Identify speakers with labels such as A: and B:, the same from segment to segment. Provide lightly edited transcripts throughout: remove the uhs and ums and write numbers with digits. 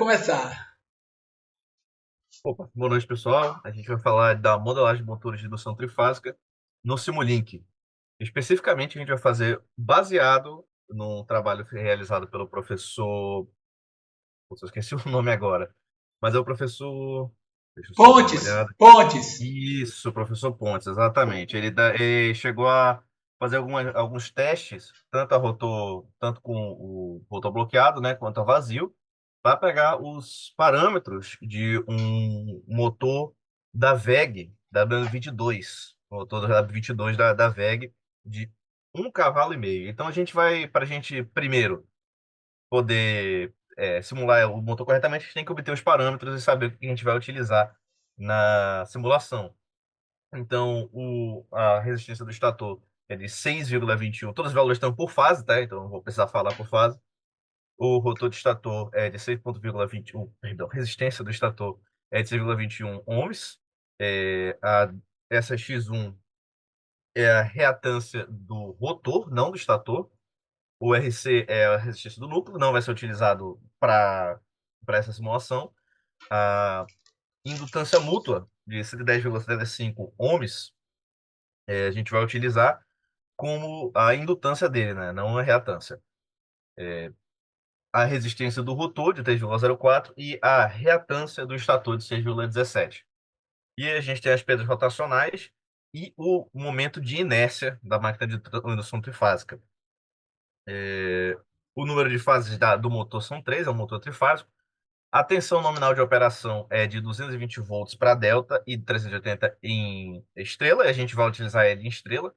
A: começar.
B: Opa, boa noite, pessoal. A gente vai falar da modelagem de motores de indução trifásica no Simulink. Especificamente, a gente vai fazer baseado num trabalho realizado pelo professor. Putz, eu esqueci o nome agora. Mas é o professor. Deixa eu só dar uma
A: Pontes,
B: olhada.
A: Pontes.
B: Isso, professor Pontes, exatamente. Ele chegou a fazer alguns testes, tanto com o rotor bloqueado, né, quanto a vazio, para pegar os parâmetros de um motor da WEG, da W22, o motor da W22 da WEG, de 1,5 cavalo. Então para a gente primeiro poder simular o motor corretamente, a gente tem que obter os parâmetros e saber o que a gente vai utilizar na simulação. Então, a resistência do estator é de 6,21. Todos os valores estão por fase, tá? Então, não vou precisar falar por fase. O rotor de estator é de 6,21, perdão, resistência do estator é de 6,21 ohms. Essa X1 é a reatância do rotor, não do estator. O RC é a resistência do núcleo, não vai ser utilizado para essa simulação. A indutância mútua de 110,75 ohms, a gente vai utilizar como a indutância dele, né? Não a reatância. A resistência do rotor de 3,04 e a reatância do estator de 6,17. E a gente tem as pedras rotacionais e o momento de inércia da máquina de indução trifásica. O número de fases do motor são três, é um motor trifásico. A tensão nominal de operação é de 220 volts para delta e 380 em estrela, e a gente vai utilizar ele em estrela.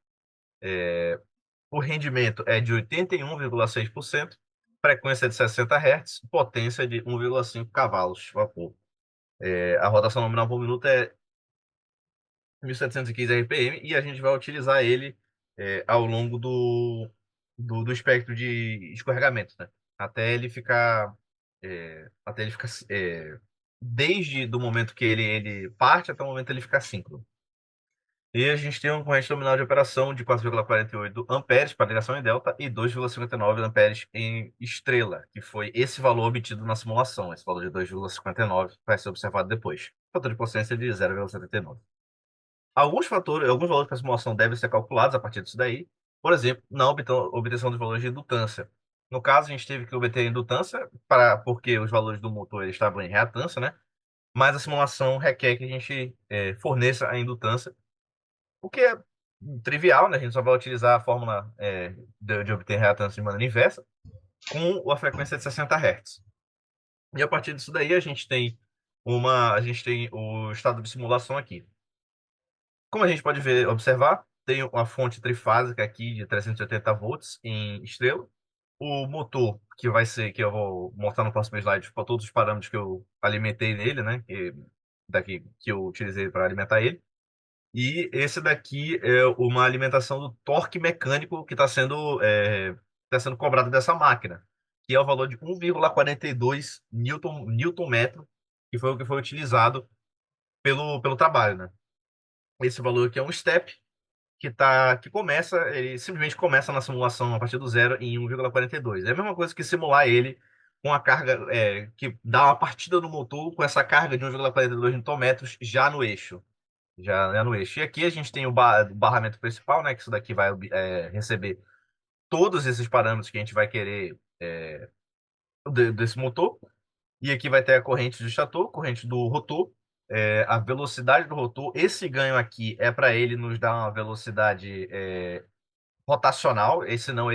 B: O rendimento é de 81,6%, frequência de 60 Hz, potência de 1,5 cavalos de vapor. A rotação nominal por minuto é 1.715 RPM e a gente vai utilizar ele ao longo do espectro de escorregamento, né? Até ele ficar, desde do momento que ele parte até o momento que ele ficar síncrono. E a gente tem uma corrente nominal de operação de 4,48 amperes para ligação em delta e 2,59 amperes em estrela, que foi esse valor obtido na simulação. Esse valor de 2,59 vai ser observado depois. Fator de potência de 0,79. Alguns valores para simulação devem ser calculados a partir disso daí. Por exemplo, na obtenção dos valores de indutância. No caso, a gente teve que obter a indutância porque os valores do motor eles estavam em reatância, né? Mas a simulação requer que a gente forneça a indutância, o que é trivial, né? A gente só vai utilizar a fórmula de obter reatância de maneira inversa com a frequência de 60 Hz. E a partir disso daí a gente tem o estado de simulação aqui. Como a gente pode ver, observar, tem uma fonte trifásica aqui de 380 volts em estrela. O motor, que eu vou mostrar no próximo slide, com todos os parâmetros que eu alimentei nele, né? Que eu utilizei para alimentar ele. E esse daqui é uma alimentação do torque mecânico que tá sendo cobrado dessa máquina, que é o valor de 1,42 Newton metro, que foi o que foi utilizado pelo trabalho, né? Esse valor aqui é um step ele simplesmente começa na simulação a partir do zero em 1,42. É a mesma coisa que simular ele com a carga, que dá uma partida no motor com essa carga de 1,42 Nm já no eixo. Já no eixo. E aqui a gente tem o barramento principal, né? Que isso daqui vai receber todos esses parâmetros que a gente vai querer desse motor. E aqui vai ter a corrente do estator, corrente do rotor, a velocidade do rotor. Esse ganho aqui é para ele nos dar uma velocidade rotacional, e senão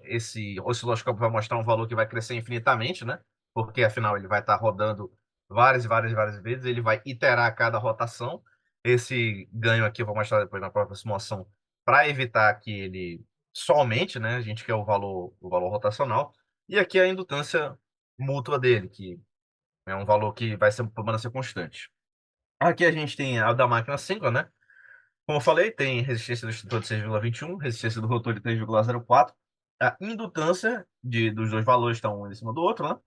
B: esse osciloscópio vai mostrar um valor que vai crescer infinitamente, né? Porque afinal ele vai estar rodando várias e várias e várias vezes, ele vai iterar a cada rotação. Esse ganho aqui eu vou mostrar depois na próxima simulação, para evitar que ele só aumente, né? A gente quer o valor rotacional. E aqui a indutância mútua dele, que é um valor que vai permanecer constante. Aqui a gente tem a da máquina síncrona, né? Como eu falei, tem resistência do extintor de 6,21, resistência do rotor de 3,04. A indutância dos dois valores estão um em cima do outro, né?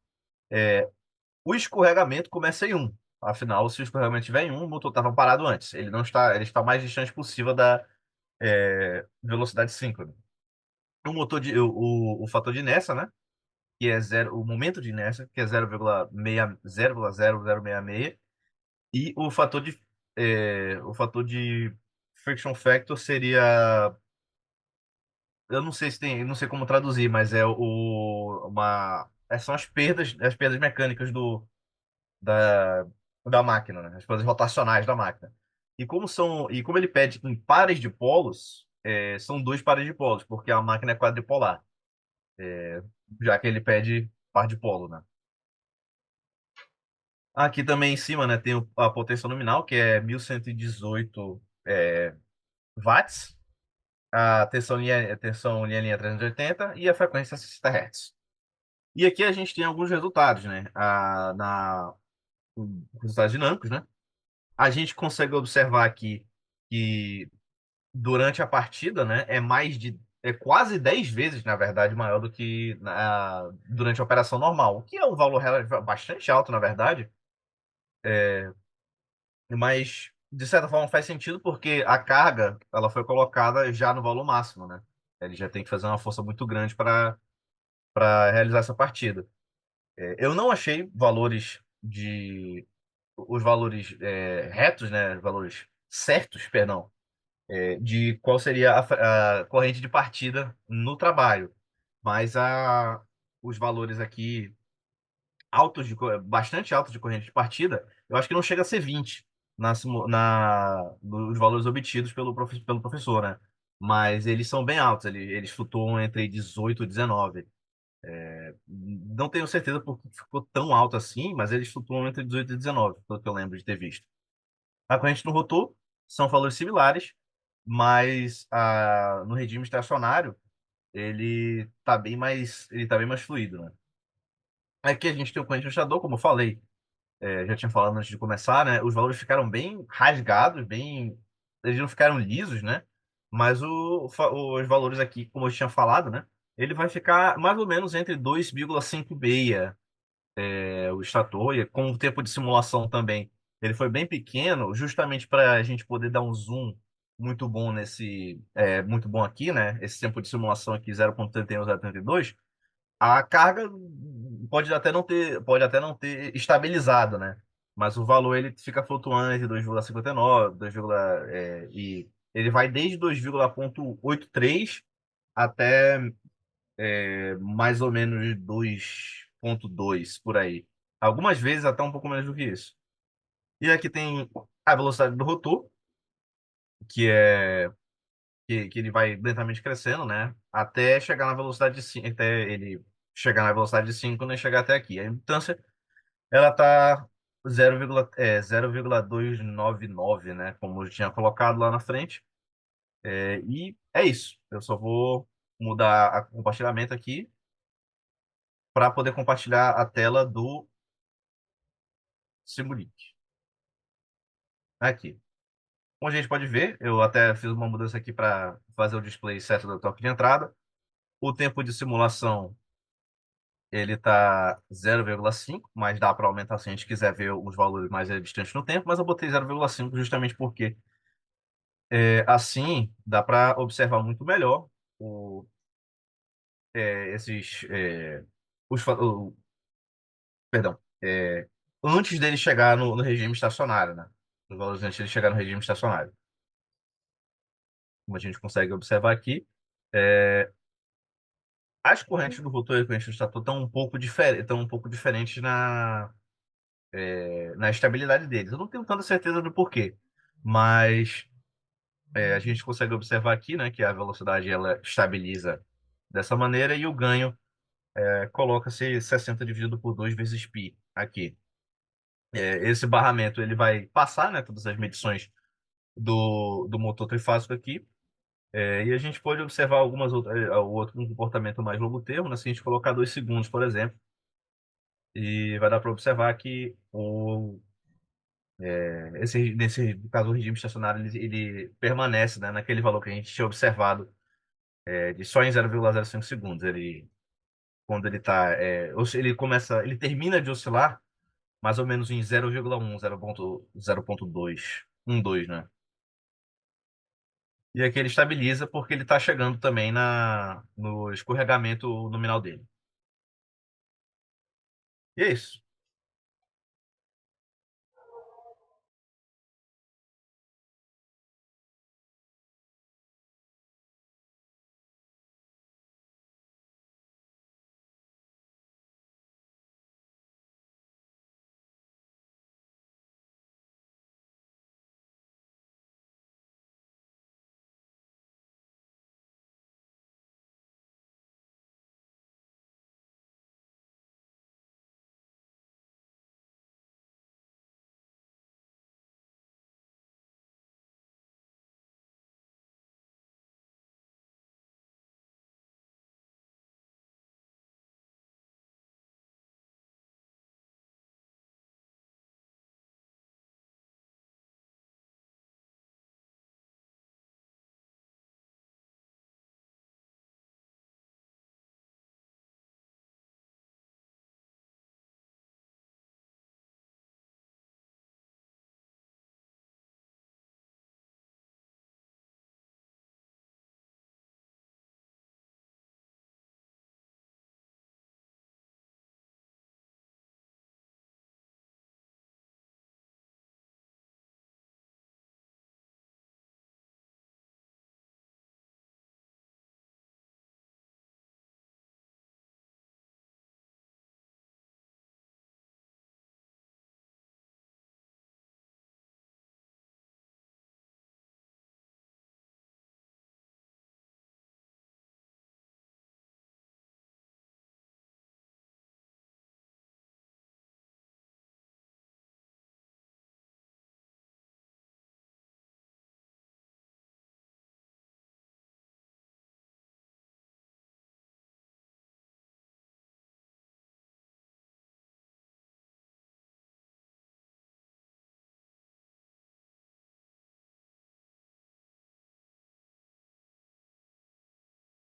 B: O escorregamento começa em um. Afinal, se o escorregamento estiver em um, o motor estava parado antes. Ele está o mais distante possível da velocidade síncrona. O fator de inércia, né? que é zero, o momento de inércia, que é 0,000066, e o fator de friction factor seria, eu não sei se tem, não sei como traduzir, mas são as perdas mecânicas da, da máquina, né? As perdas rotacionais da máquina. E como ele pede em pares de polos, são dois pares de polos, porque a máquina é quadripolar, já que ele pede par de polo, né? Aqui também em cima, né, tem a potência nominal, que é 1118 watts, a tensão linha 380 e a frequência 60 Hz. E aqui a gente tem alguns resultados, né? Resultados dinâmicos, né? A gente consegue observar aqui que durante a partida, né, é quase 10 vezes, na verdade, maior do que durante a operação normal, o que é um valor bastante alto, na verdade, mas de certa forma faz sentido porque a carga ela foi colocada já no valor máximo, né? Ele já tem que fazer uma força muito grande para realizar essa partida. Eu não achei os valores retos, né? Valores certos, perdão, de qual seria a corrente de partida no trabalho. Mas os valores aqui bastante altos de corrente de partida, eu acho que não chega a ser 20 nos valores obtidos pelo professor, né? Mas eles são bem altos, eles flutuam entre 18 e 19. Não tenho certeza porque ficou tão alto assim, mas eles flutuam entre 18 e 19, pelo que eu lembro de ter visto. A corrente no rotor são valores similares, mas no regime estacionário ele tá bem mais fluido, né? Aqui a gente tem o corrente ajustador, como eu falei, já tinha falado antes de começar, né? Os valores ficaram bem rasgados, eles não ficaram lisos, né? Mas os valores aqui, como eu tinha falado, né? Ele vai ficar mais ou menos entre 2,56 o estator, e com o tempo de simulação também. Ele foi bem pequeno, justamente para a gente poder dar um zoom muito bom aqui, né? Esse tempo de simulação aqui 0,31, 0,32, a carga pode até não ter estabilizado, né? Mas o valor ele fica flutuando entre 2,59, 2, e ele vai desde 2,83 até mais ou menos 2,2 por aí. Algumas vezes até um pouco menos do que isso. E aqui tem a velocidade do rotor, que é que ele vai lentamente crescendo, né? Até chegar na velocidade de 5, até ele chegar na velocidade de 5, né? Chegar até aqui. A importância, ela tá 0,299, né? Como eu tinha colocado lá na frente. E é isso. Eu só vou mudar o compartilhamento aqui para poder compartilhar a tela do Simulink. Aqui. Como a gente pode ver, eu até fiz uma mudança aqui para fazer o display certo do toque de entrada. O tempo de simulação ele tá 0,5, mas dá para aumentar se a gente quiser ver os valores mais distantes no tempo, mas eu botei 0,5 justamente porque assim dá para observar muito melhor o, esses os, fa- o, perdão, antes dele chegar no regime estacionário, né? Os valores antes dele chegar no regime estacionário. Como a gente consegue observar aqui, é, as correntes do rotor e a corrente do estator estão um pouco diferentes na estabilidade deles. Eu não tenho tanta certeza do porquê, mas a gente consegue observar aqui, né, que a velocidade ela estabiliza dessa maneira e o ganho coloca-se 60 dividido por 2 vezes π aqui. Esse barramento ele vai passar, né, todas as medições do motor trifásico aqui, e a gente pode observar um comportamento mais longo termo, né, se a gente colocar 2 segundos, por exemplo, e vai dar para observar que nesse caso, o regime estacionário ele permanece, né, naquele valor que a gente tinha observado de só em 0,05 segundos. Quando ele tá, ele termina de oscilar mais ou menos em 0,1, 0,2, 1,2, né? E aqui ele estabiliza porque ele está chegando também no escorregamento nominal dele. E é isso.